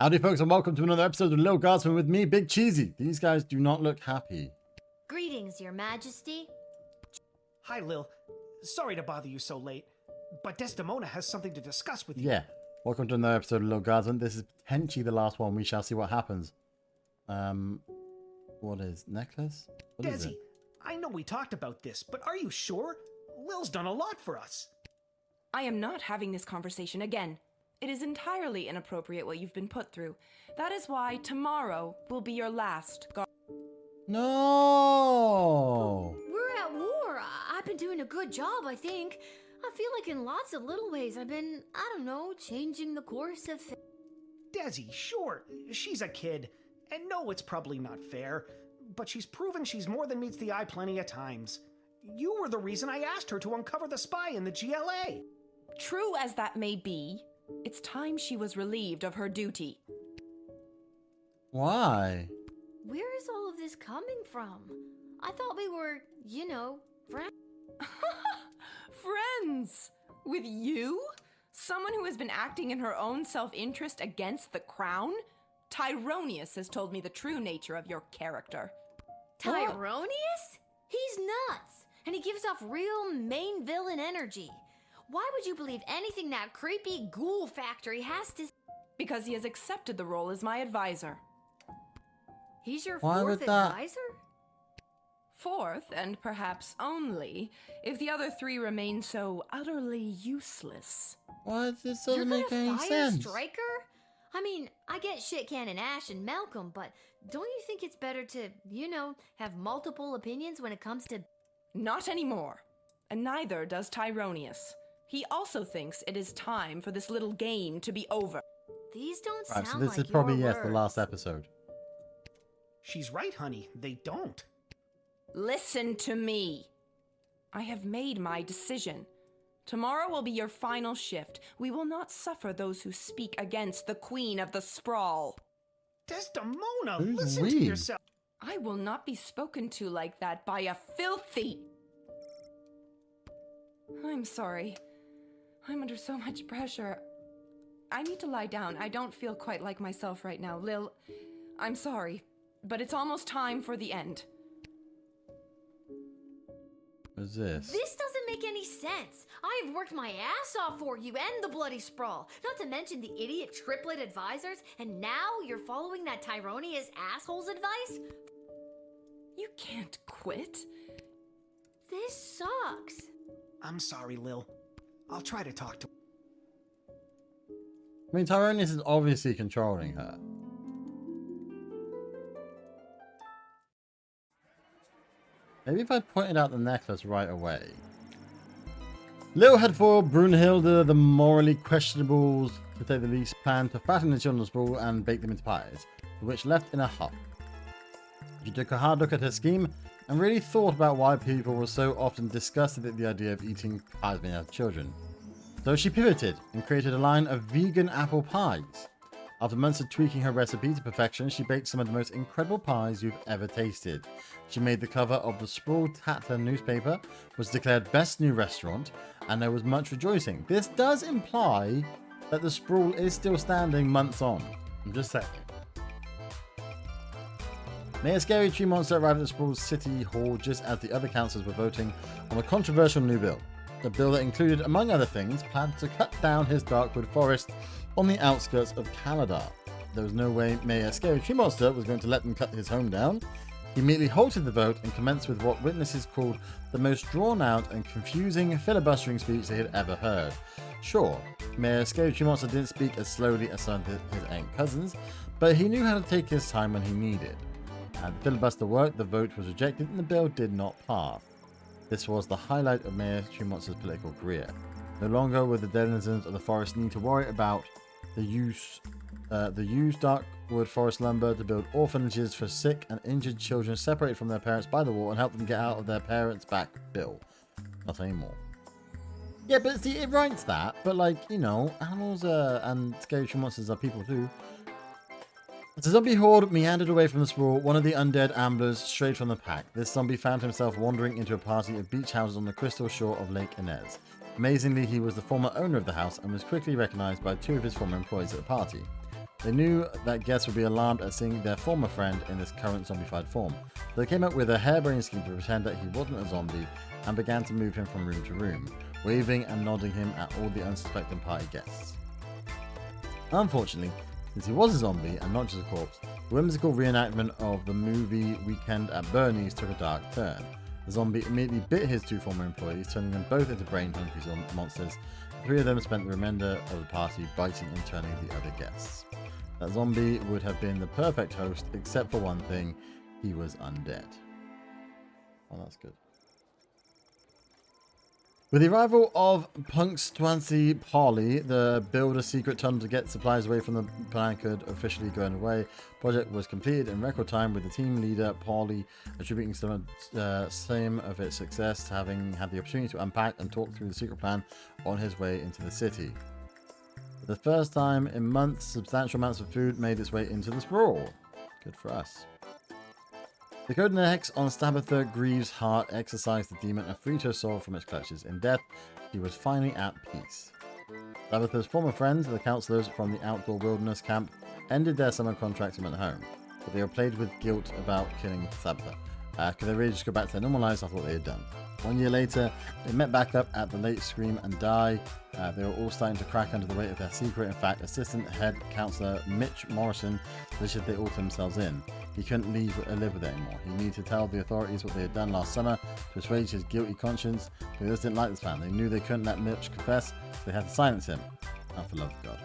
Howdy folks and welcome to another episode of Lil Guardsman with me, Big Cheesy. These guys do not look happy. Greetings, your majesty. Hi, Lil. Sorry to bother you so late, but Desdemona has something to discuss with you. Yeah, welcome to another episode of Lil Guardsman. This is potentially the last one. We shall see what happens. What is necklace? What is Desi, it? I know we talked about this, but are you sure? Lil's done a lot for us. I am not having this conversation again. It is entirely inappropriate what you've been put through. That is why tomorrow will be your last No! We're at war. I've been doing a good job, I think. I feel like in lots of little ways I've been, I don't know, changing the course of Desi, sure, she's a kid, and no, it's probably not fair, but she's proven she's more than meets the eye plenty of times. You were the reason I asked her to uncover the spy in the GLA. True as that may be, it's time she was relieved of her duty. Why? Where is all of this coming from? I thought we were, you know, friends. Friends! With you? Someone who has been acting in her own self-interest against the crown? Tyronius has told me the true nature of your character. Tyronius? He's nuts, and he gives off real main villain energy. Why would you believe anything that creepy ghoul factory has to... Because he has accepted the role as my advisor. He's your Why fourth would that- advisor? Fourth, and perhaps only, if the other three remain so utterly useless. What? This You're doesn't make gonna any fire sense. Striker? I mean, I get Shit Cannon Ash and Malcolm, but don't you think it's better to, you know, have multiple opinions when it comes to... Not anymore. And neither does Tyronius. He also thinks it is time for this little game to be over. These don't Right, sound so this like is probably, your yes, the last words. episode. She's right, honey, they don't. Listen to me. I have made my decision. Tomorrow will be your final shift. We will not suffer those who speak against the Queen of the Sprawl. Desdemona, Who's listen we? to yourself. I will not be spoken to like that by a filthy... I'm sorry. I'm under so much pressure. I need to lie down. I don't feel quite like myself right now. Lil, I'm sorry, but it's almost time for the end. What's this? This doesn't make any sense. I've worked my ass off for you and the bloody sprawl, not to mention the idiot triplet advisors, and now you're following that Tyronius asshole's advice? You can't quit. This sucks. I'm sorry, Lil. I'll try to talk to I mean, Tyronius is obviously controlling her. Maybe if I pointed out the necklace right away. Lil had for Brunhilde the morally questionable, to say the least, plan to fatten the children's ball and bake them into pies, the witch left in a huff. She took a hard look at her scheme and really thought about why people were so often disgusted at the idea of eating pies made out of children. So she pivoted and created a line of vegan apple pies. After months of tweaking her recipe to perfection, she baked some of the most incredible pies you've ever tasted. She made the cover of the Sprawl Tatler newspaper, was declared best new restaurant, and there was much rejoicing. This does imply that the Sprawl is still standing months on. I'm just saying. Mayor Scary Tree Monster arrived at the Sprawl's City Hall just as the other councillors were voting on a controversial new bill. A bill that included, among other things, plans to cut down his Darkwood forest on the outskirts of Caladar. There was no way Mayor Scary Tree Monster was going to let them cut his home down. He immediately halted the vote and commenced with what witnesses called the most drawn-out and confusing filibustering speech they had ever heard. Sure, Mayor Scary Tree Monster didn't speak as slowly as some of his aunt cousins, but he knew how to take his time when he needed. As the filibuster worked, the vote was rejected and the bill did not pass. This was the highlight of Mayor Tree Monster's political career. No longer would the denizens of the forest need to worry about the use Darkwood forest lumber to build orphanages for sick and injured children separated from their parents by the war and help them get out of their parents' back bill. Not anymore. Yeah, but see, it writes that, but like, you know, animals and scary tree monsters are people too. As the zombie horde meandered away from the sprawl, one of the undead amblers strayed from the pack. This zombie found himself wandering into a party of beach houses on the crystal shore of Lake Inez. Amazingly, he was the former owner of the house and was quickly recognized by two of his former employees at the party. They knew that guests would be alarmed at seeing their former friend in this current zombified form. So they came up with a harebrained scheme to pretend that he wasn't a zombie and began to move him from room to room, waving and nodding him at all the unsuspecting party guests. Unfortunately, since he was a zombie and not just a corpse, the whimsical reenactment of the movie Weekend at Bernie's took a dark turn. The zombie immediately bit his two former employees, turning them both into brain-hungry monsters. The three of them spent the remainder of the party biting and turning the other guests. That zombie would have been the perfect host, except for one thing: he was undead. Oh, that's good. With the arrival of Punxsutawney Polly, the build a secret tunnel to get supplies away from the plan could officially go underway. Project was completed in record time, with the team leader Polly attributing same of its success to having had the opportunity to unpack and talk through the secret plan on his way into the city. For the first time in months, substantial amounts of food made its way into the sprawl. Good for us. The code hex on Stabitha Greaves' heart exorcised the demon and freed her soul from its clutches. In death, she was finally at peace. Stabitha's former friends, the counselors from the outdoor wilderness camp, ended their summer contracts and went home, but they were plagued with guilt about killing Stabitha. Could they really just go back to their normal lives? I thought they had done. 1 year later, they met back up at the Late Scream and Die. They were all starting to crack under the weight of their secret. In fact, assistant head counselor Mitch Morrison listed they all to themselves in. He couldn't live with it anymore. He needed to tell the authorities what they had done last summer to assuage his guilty conscience, but they just didn't like this plan. They knew they couldn't let Mitch confess, so they had to silence him. Not for love of God.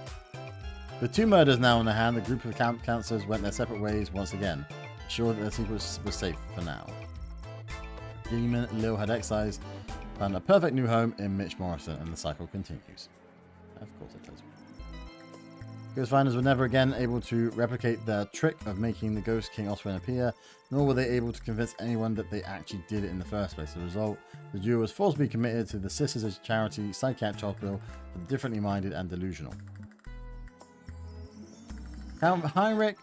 With 2 murders now on their hand, the group of camp counselors went their separate ways once again, sure that their secret was safe for now. Demon Lil had excised, found a perfect new home in Mitch Morrison, and the cycle continues. Of course it does. Ghost finders were never again able to replicate the trick of making the Ghost King Oswin appear, nor were they able to convince anyone that they actually did it in the first place. As a result, the duo was forced to be committed to the Sisters of Charity Psychiatric Hospital for the differently minded and delusional. Count Heinrich's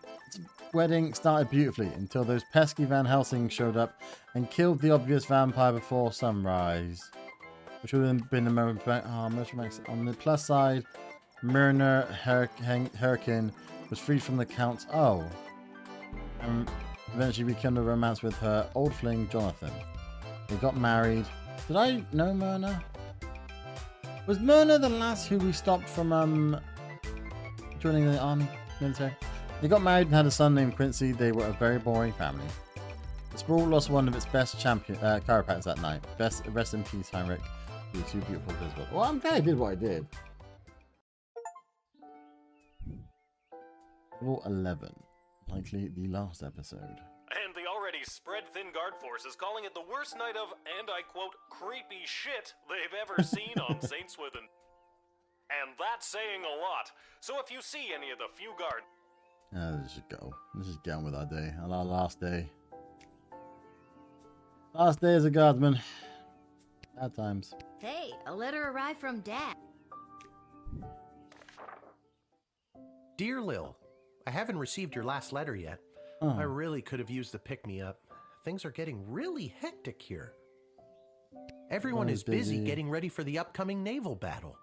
wedding started beautifully until those pesky Van Helsing showed up and killed the obvious vampire before sunrise, which would have been the moment. On the plus side, Myrna Herkin was freed from the Count's and eventually rekindled a romance with her old fling Jonathan. They got married. Did I know Myrna? Was Myrna the last who we stopped from joining the army military? They got married and had a son named Quincy. They were a very boring family. The Sprawl lost one of its best chiropractors that night. Rest in peace, Heinrich. You were too beautiful for this world. Well, I'm glad I did what I did. Level 11. Likely the last episode. And the already spread-thin guard force is calling it the worst night of, and I quote, creepy shit they've ever seen on St. Swithin. And that's saying a lot. So if you see any of the few guards... Let's just go. Let's just get on with our day. Our last day. Last day as a guardsman. Bad times. Hey, a letter arrived from Dad. Dear Lil, I haven't received your last letter yet. Oh. I really could have used the pick-me-up. Things are getting really hectic here. Everyone is busy getting ready for the upcoming naval battle.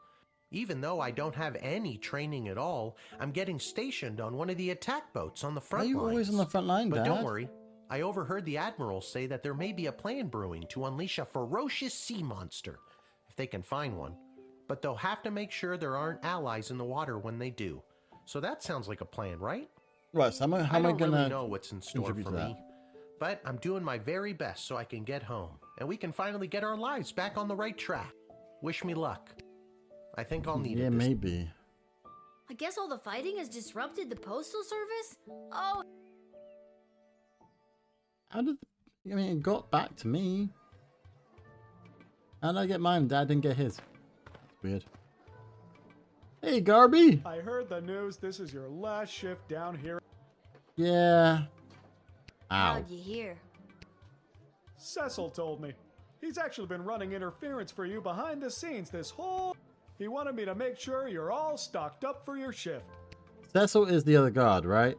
Even though I don't have any training at all, I'm getting stationed on one of the attack boats on the front lines. Are you always on the front line, Dad? But don't worry. I overheard the Admiral say that there may be a plan brewing to unleash a ferocious sea monster, if they can find one. But they'll have to make sure there aren't allies in the water when they do. So that sounds like a plan, right? Right, so how am I gonna really know what's in store for me, but I'm doing my very best so I can get home, and we can finally get our lives back on the right track. Wish me luck. I think I'll need it. Yeah, maybe. I guess all the fighting has disrupted the postal service? Oh. How did... I mean, it got back to me. How did I get mine? Dad didn't get his. That's weird. Hey, Garby! I heard the news. This is your last shift down here. Yeah. Ow. How'd you hear? Cecil told me. He's actually been running interference for you behind the scenes this whole... He wanted me to make sure you're all stocked up for your shift. Cecil is the other guard, right?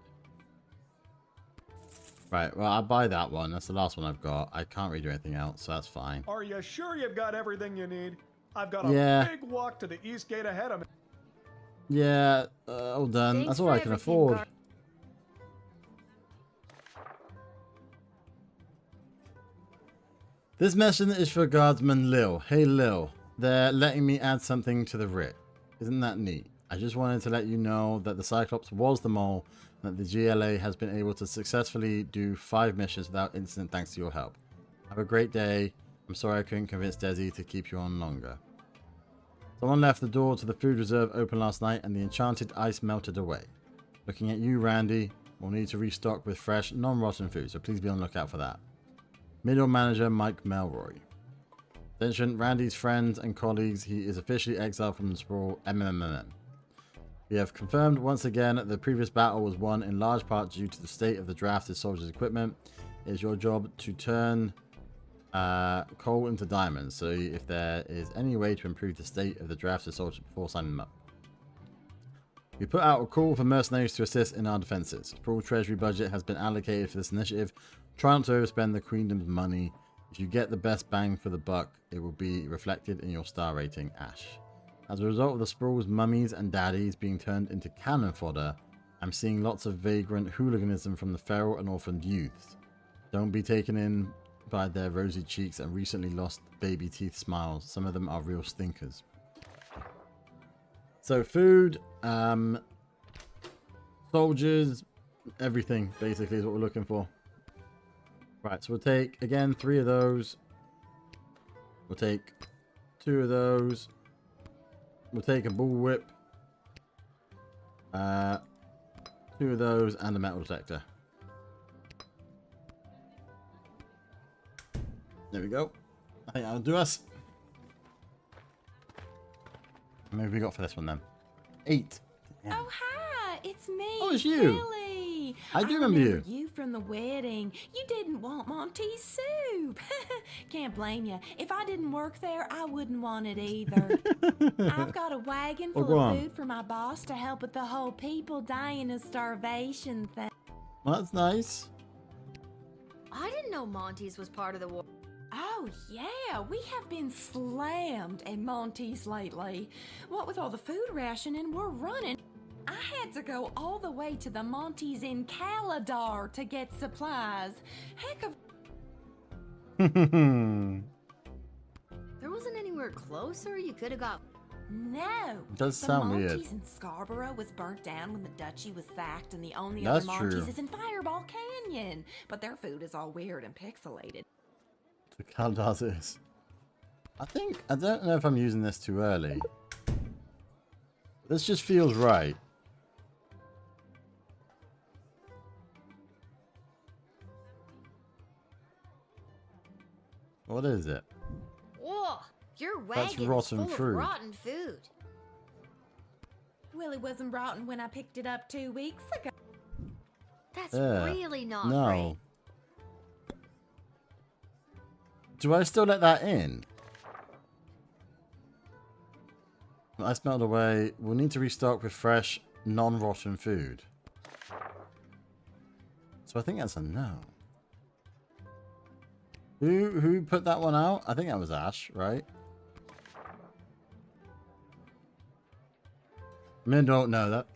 Right, well, I'll buy that one. That's the last one I've got. I can't really do anything else, so that's fine. Are you sure you've got everything you need? I've got a big walk to the east gate ahead of me. Yeah, all done. Thanks That's all for I can everything, afford. Gar- This mission is for Guardsman Lil. Hey Lil, they're letting me add something to the writ. Isn't that neat? I just wanted to let you know that the Cyclops was the mole, and that the GLA has been able to successfully do 5 missions without incident thanks to your help. Have a great day. I'm sorry I couldn't convince Desi to keep you on longer. Someone left the door to the food reserve open last night and the enchanted ice melted away. Looking at you, Randy. We'll need to restock with fresh, non-rotten food, so please be on the lookout for that. Middle manager Mike Melroy. Attention, Randy's friends and colleagues, he is officially exiled from the sprawl MMMM. We have confirmed once again that the previous battle was won in large part due to the state of the drafted soldiers' equipment. It is your job to turn coal into diamonds, so if there is any way to improve the state of the drafted soldiers before signing them up. We put out a call for mercenaries to assist in our defenses. Sprawl treasury budget has been allocated for this initiative. Try not to overspend the Queendom's money. If you get the best bang for the buck, it will be reflected in your star rating, Ash. As a result of the Sprawl's mummies and daddies being turned into cannon fodder, I'm seeing lots of vagrant hooliganism from the feral and orphaned youths. Don't be taken in by their rosy cheeks and recently lost baby teeth smiles. Some of them are real stinkers. So food, soldiers, everything basically is what we're looking for. Right, so we'll take, again, 3 of those. We'll take 2 of those. We'll take a bullwhip. 2 of those and a metal detector. There we go. I think that'll do us. Maybe we got for this one then. 8. Damn. Oh, hi, it's me. Oh, it's you. Kelly. I do remember you from the wedding. You didn't want Monty's soup. Can't blame you. If I didn't work there, I wouldn't want it either. I've got a wagon Well, full go of on. food for my boss to help with the whole people dying of starvation thing. Well, that's nice. I didn't know Monty's was part of the war. Oh, yeah, we have been slammed at Monty's lately. What with all the food rationing, we're running. I had to go all the way to the Monty's in Caladar to get supplies. Heck of... There wasn't anywhere closer you could have got. No. It does the sound Monty's weird. in Scarborough was burnt down when the duchy was sacked, and the only That's other Monty's true. is in Fireball Canyon. But their food is all weird and pixelated. The Caldas is. I don't know if I'm using this too early. This just feels right. What is it? Whoa, your That's wagon is rotten full fruit. of rotten food. Well, it wasn't rotten when I picked it up 2 weeks ago. That's Yeah. really not No. great. Do I still let that in? I smelled away. We'll need to restock with fresh, non-rotten food. So I think that's a no. Who put that one out? I think that was Ash, right? Men don't know that.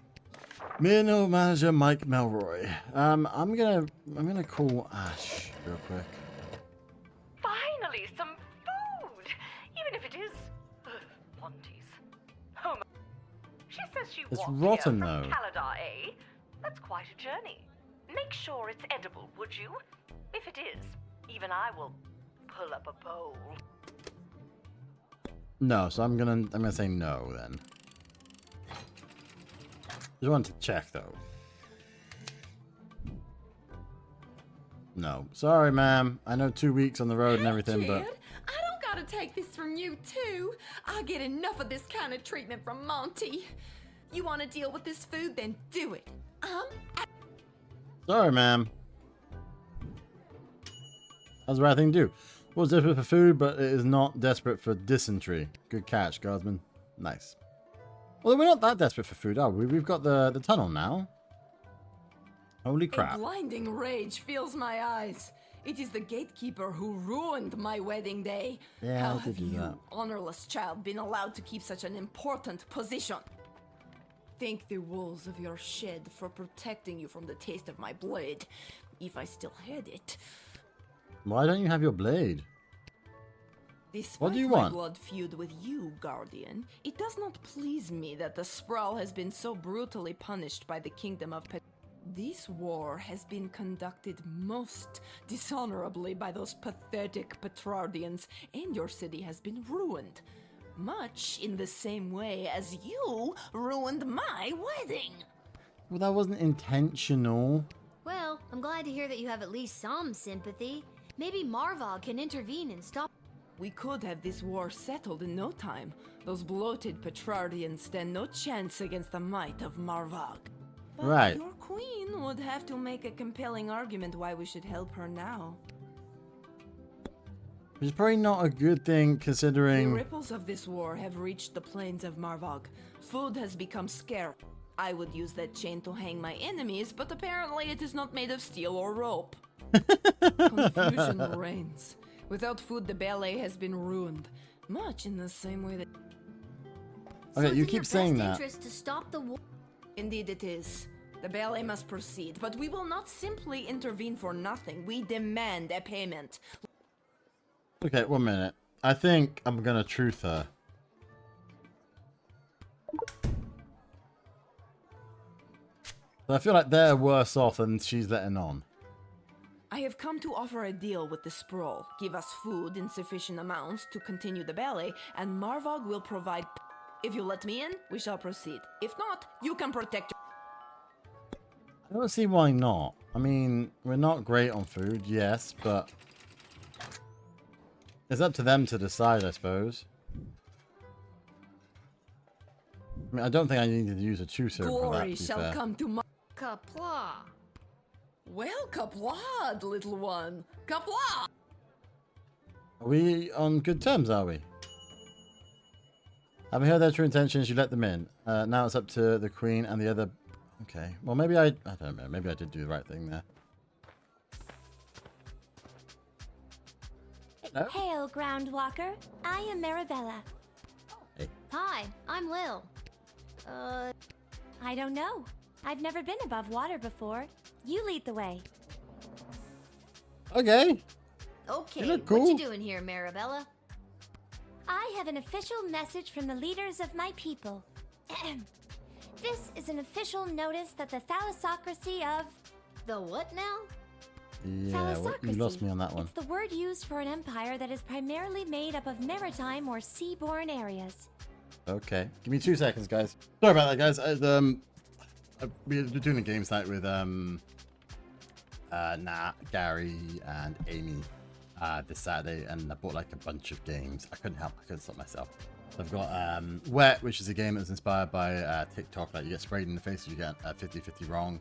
Middle manager Mike Melroy. I'm gonna call Ash real quick. Finally, some food! Even if it is Monty's. Oh, she says she It's walked rotten, here from though. Caladar, eh? That's quite a journey. Make sure it's edible, would you? If it is, even I will pull up a bowl. No, so I'm gonna say no then. Just wanted to check though. No, sorry, ma'am. I know 2 weeks on the road and everything, Kid, but I don't gotta take this from you too. I get enough of this kind of treatment from Monty. You want to deal with this food, then do it. sorry, ma'am. That's the right thing to do. Was desperate for food, but it is not desperate for dysentery. Good catch, Guardsman. Nice. Well, we're not that desperate for food, are we? We've got the tunnel now. Holy A crap. blinding rage fills my eyes. It is the gatekeeper who ruined my wedding day. Yeah, How I did have do you, that. honorless child, been allowed to keep such an important position? Thank the walls of your shed for protecting you from the taste of my blade, if I still had it. Why don't you have your blade? Despite What do you my want? blood feud with you, Guardian, it does not please me that the Sprawl has been so brutally punished by the Kingdom of This war has been conducted most dishonorably by those pathetic Petrardians, and your city has been ruined. Much in the same way as you ruined my wedding. Well, that wasn't intentional. Well, I'm glad to hear that you have at least some sympathy. Maybe Marvog can intervene and stop. We could have this war settled in no time. Those bloated Petrardians stand no chance against the might of Marvog. But Right. your queen would have to make a compelling argument why we should help her now. Which is probably not a good thing The considering... ripples of this war have reached the plains of Marvog. Food has become scarce. I would use that chain to hang my enemies, but apparently it is not made of steel or rope. Confusion reigns. Without food, the ballet has been ruined. Much in the same way that... Okay, So you it's in keep your saying best that. interest to stop the war. Indeed it is. The ballet must proceed, but we will not simply intervene for nothing. We demand a payment. Okay, 1 minute. I think I'm gonna truth her. But I feel like they're worse off than she's letting on. I have come to offer a deal with the Sprawl. Give us food in sufficient amounts to continue the ballet, and Marvog will provide... If you let me in, we shall proceed. If not, you can protect... I don't see why not. I mean, we're not great on food, yes, but... It's up to them to decide, I suppose. I mean, I don't think I need to use a chew syrup for that, to Glory be shall fair. come to Mar... Kapla. Well, Kaplad, little one. Kaplad! Are we on good terms, are we? Having heard their true intentions, you let them in. Now it's up to the Queen and the other... Okay. Well, maybe I don't know. Maybe I did do the right thing there. Hello? Hail, Groundwalker. I am Marabella. Hi, I'm Lil. I don't know. I've never been above water before. You lead the way. Okay. Okay, You look what cool. you doing here, Marabella? I have an official message from the leaders of my people. This is an official notice that the thalassocracy of... The what now? Yeah, you lost me on that one. It's the word used for an empire that is primarily made up of maritime or seaborne areas. Okay. Give me 2 seconds, guys. Sorry about that, guys. We're doing a games night with Nat, Gary, and Amy this Saturday, and I bought like a bunch of games. I couldn't help. I couldn't stop myself. So I've got Wet, which is a game that's inspired by TikTok. Like you get sprayed in the face, you get 50-50 wrong.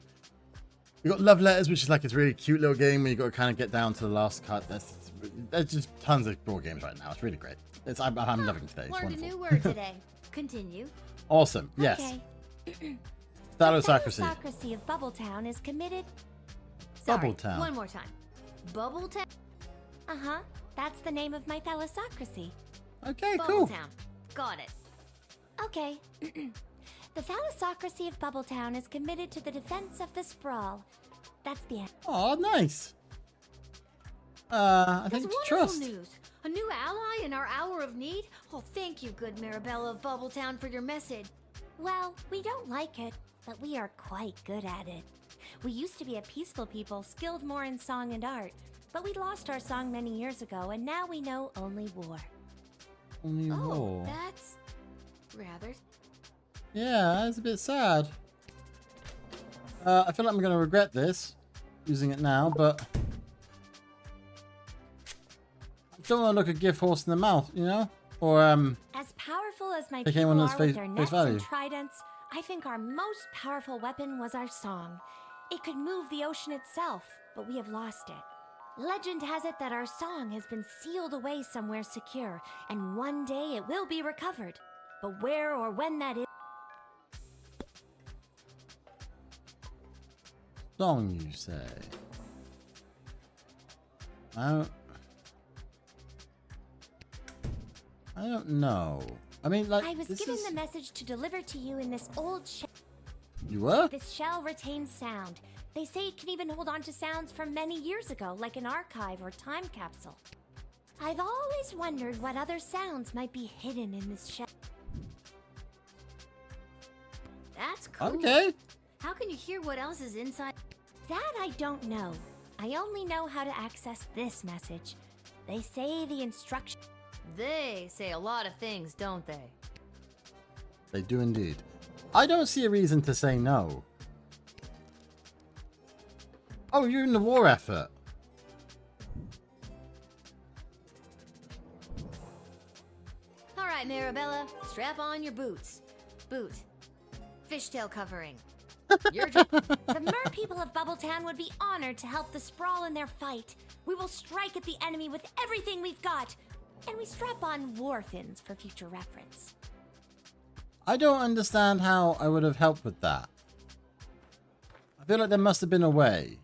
You got Love Letters, which is like this really cute little game where you got to kind of get down to the last cut. There's just tons of board games right now. It's really great. I'm loving today. It's Learned a wonderful. new word today. Continue. Awesome. Yes. Okay. Thalassocracy. The thalassocracy of Bubbletown is committed... Sorry, Bubbletown. one more time. Bubbletown? Uh-huh. That's the name of my thalassocracy. Okay, cool. Bubbletown. Got it. Okay. The thalassocracy of Bubbletown is committed to the defense of the Sprawl. That's the end. Oh, nice. I That's think wonderful trust. news. A new ally in our hour of need? Oh, thank you, good Marabella of Bubbletown, for your message. Well, we don't like it, but we are quite good at it. We used to be a peaceful people, skilled more in song and art, but we lost our song many years ago, and now we know only war. Only Oh, war. that's rather... Yeah, it's a bit sad. I feel like I'm going to regret this, using it now, but... I don't want to look a gift horse in the mouth, you know? Or, As powerful as my They people came on are as with face- their face nets value. and tridents, I think our most powerful weapon was our song. It could move the ocean itself, but we have lost it. Legend has it that our song has been sealed away somewhere secure, and one day it will be recovered. But where or when that is... song, you say? I don't know. I mean, like, I was this given is... the message to deliver to you in this old You were? This shell retains sound. They say it can even hold on to sounds from many years ago, like an archive or time capsule. I've always wondered what other sounds might be hidden in this shell. That's cool. Okay. How can you hear what else is inside? That I don't know. I only know how to access this message. They say the instruction. They say a lot of things, don't they? They do indeed. I don't see a reason to say no. Oh, you're in the war effort. All right, Marabella, strap on your boots. Boot. Fishtail covering. Your turn. The mer people of Bubbletown would be honored to help the Sprawl in their fight. We will strike at the enemy with everything we've got. And we strap on war fins for future reference. I don't understand how I would have helped with that. I feel like there must have been a way.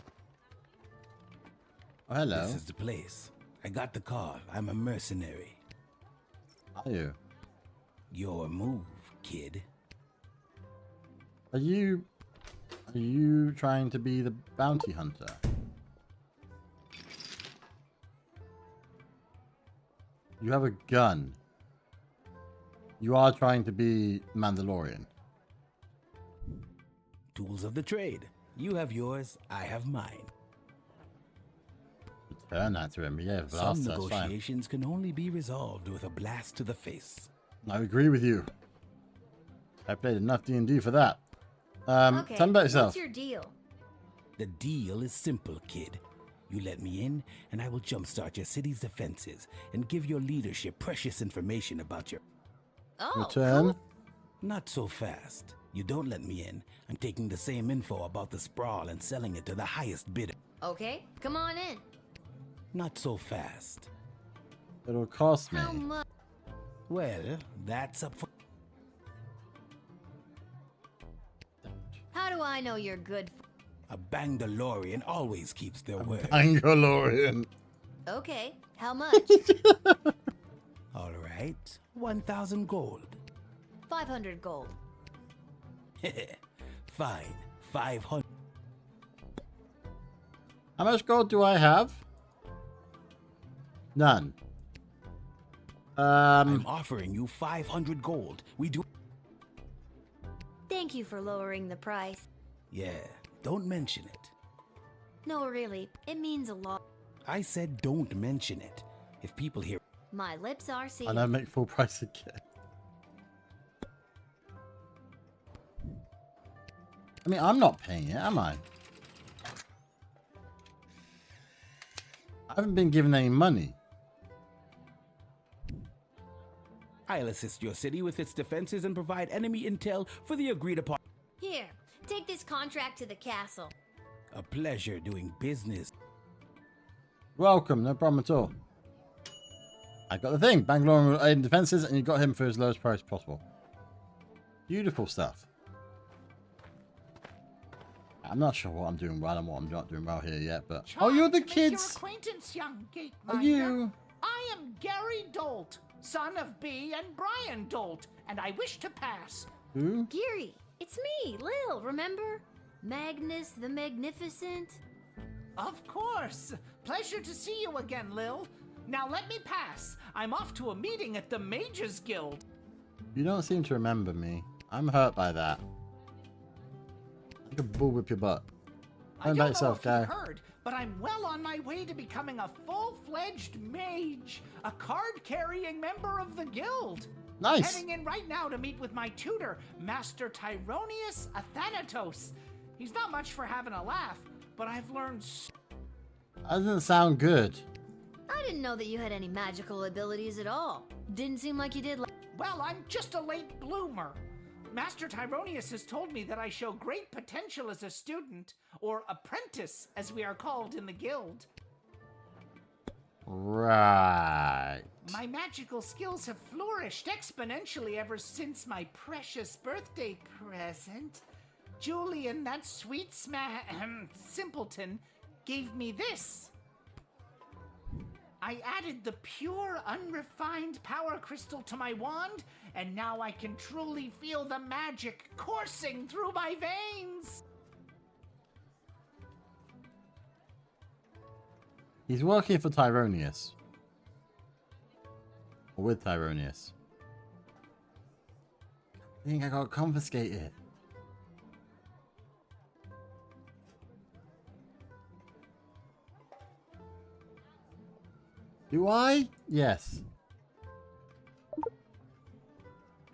Oh, hello. This is the place. I got the call. I'm a mercenary. Are you? Your move, kid. Are you trying to be the bounty hunter? You have a gun. You are trying to be Mandalorian. Tools of the trade. You have yours, I have mine. Turn that to him. Yeah, Some blast, that's fine. negotiations can only be resolved with a blast to the face. I agree with you. I played enough D&D for that. Okay, Tell me about yourself. what's your deal? The deal is simple, kid. You let me in, and I will jumpstart your city's defenses and give your leadership precious information about your... Oh, Return. cool. Not so fast. You don't let me in. I'm taking the same info about the Sprawl and selling it to the highest bidder. Okay, come on in. Not so fast. It'll cost me. How much? Well, that's up for... How do I know you're good? A Bangalorian always keeps their word. Bangalorian. Okay, how much? All right, 1,000 gold. 500 gold. Fine, 500. How much gold do I have? None. I'm offering you 500 gold. We do... Thank you for lowering the price. Yeah, don't mention it. No, really, it means a lot. I said don't mention it. If people hear... My lips are sealed. And I make full price again. I mean, I'm not paying it, am I? I haven't been given any money. I'll assist your city with its defenses and provide enemy intel for the agreed upon... Here, take this contract to the castle. A pleasure doing business. Welcome, no problem at all. I got the thing. Bangalore will aid in defenses, and you got him for his lowest price possible. Beautiful stuff. I'm not sure what I'm doing well and what I'm not doing well here yet, but... Oh, you're the Charmed to make kids! Your acquaintance, young gate Are minder. you? I am Gary Dolt, son of Bee and Brian Dolt, and I wish to pass. Who? Geary, it's me, Lil, remember? Magnus the Magnificent. Of course. Pleasure to see you again, Lil. Now let me pass. I'm off to a meeting at the Mages Guild. You don't seem to remember me. I'm hurt by that. I could bullwhip your butt. I Tell don't me about know yourself, if guy. you heard, but I'm well on my way to becoming a full-fledged mage, a card-carrying member of the guild. Nice. Heading in right now to meet with my tutor, Master Tyronius Athanatos. He's not much for having a laugh, but I've learned That doesn't sound good. I didn't know that you had any magical abilities at all. Didn't seem like you did. Well, I'm just a late bloomer. Master Tyronius has told me that I show great potential as a student, or apprentice, as we are called in the guild. Right. My magical skills have flourished exponentially ever since my precious birthday present. Julian, that sweet simpleton, gave me this. I added the pure, unrefined power crystal to my wand, and now I can truly feel the magic coursing through my veins. He's working for Tyronius. Or with Tyronius. I think I gotta confiscate it. Do I? Yes.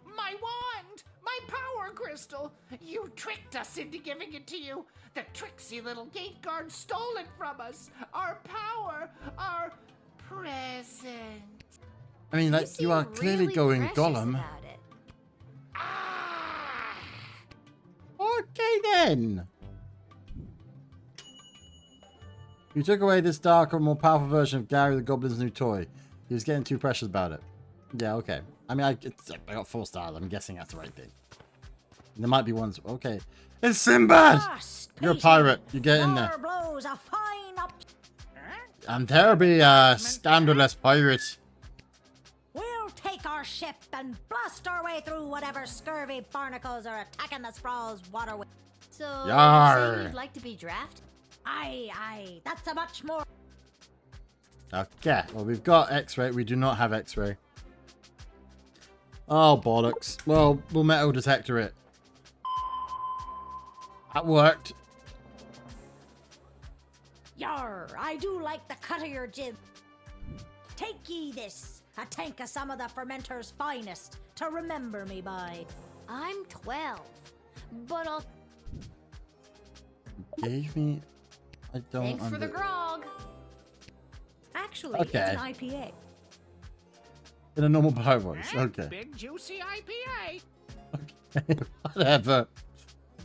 My wand! My power crystal! You tricked us into giving it to you! The tricksy little gate guard stole it from us! Our power! Our present! I mean, like, you are clearly really going precious Gollum. about it. Ah! Okay then. You took away this darker, more powerful version of Gary the Goblin's new toy. He was getting too precious about it. Yeah, okay. I mean, I got 4 stars. I'm guessing that's the right thing. There might be ones. Okay. It's Sinbad! You're a pirate. You get in there. Blows a fine up. I'm terribly scandalous pirate. We'll take our ship and blast our way through whatever scurvy barnacles are attacking the sprawl's waterway. So, Yar. say you'd like to be drafted? Aye, that's a much more. Okay, well, we've got X-ray. We do not have X-ray. Oh, bollocks. Well, we'll metal detector it. That worked. Yar, I do like the cut of your jib. Take ye this, a tank of some of the fermenter's finest, to remember me by. I'm 12, but I'll... Gave me... I don't Thanks for the grog. Actually, Okay. it's an IPA. In a normal bar voice. Okay. Big juicy IPA! Okay, whatever.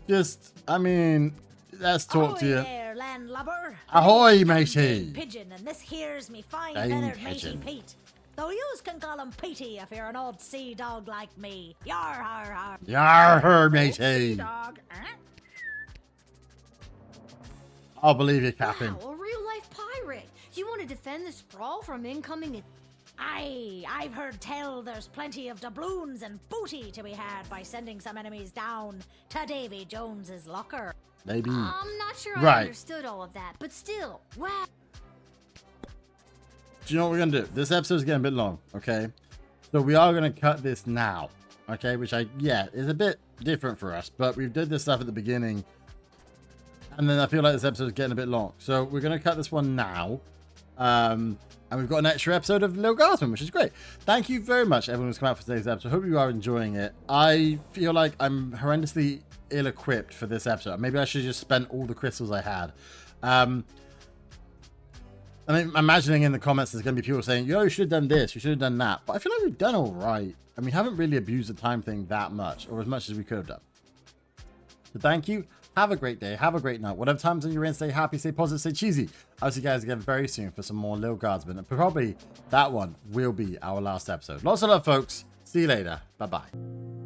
Just, I mean, let's talk to you. There, landlubber. Ahoy, I'm matey. Pigeon, and this here's me fine Dame feathered matey Pigeon. Pete. Though yous can call him Petey if you're an old sea dog like me. Yar, har, har. Yar, matey. Dog, I'll believe you, Captain. Wow, a real-life pirate. You want to defend the sprawl from incoming... Aye, I've heard tell there's plenty of doubloons and booty to be had by sending some enemies down to Davy Jones's locker. Maybe. I'm not sure I Right. understood all of that, but still, wow. Do you know what we're going to do? This episode's getting a bit long, okay? So we are going to cut this now, okay? Which is a bit different for us, but we did this stuff at the beginning. And then I feel like this episode's getting a bit long. So we're going to cut this one now. And we've got an extra episode of Lil Guardsman, which is great. Thank you very much, everyone who's come out for today's episode. Hope you are enjoying it. I feel like I'm horrendously ill-equipped for this episode. Maybe I should have just spent all the crystals I had. I'm imagining in the comments there's going to be people saying, yo, you should have done this, you should have done that. But I feel like we've done all right. And we haven't really abused the time thing that much, or as much as we could have done. So thank you. Have a great day. Have a great night. Whatever times you're in, stay happy, stay positive, stay cheesy. I'll see you guys again very soon for some more Lil Guardsman. And probably that one will be our last episode. Lots of love, folks. See you later. Bye-bye.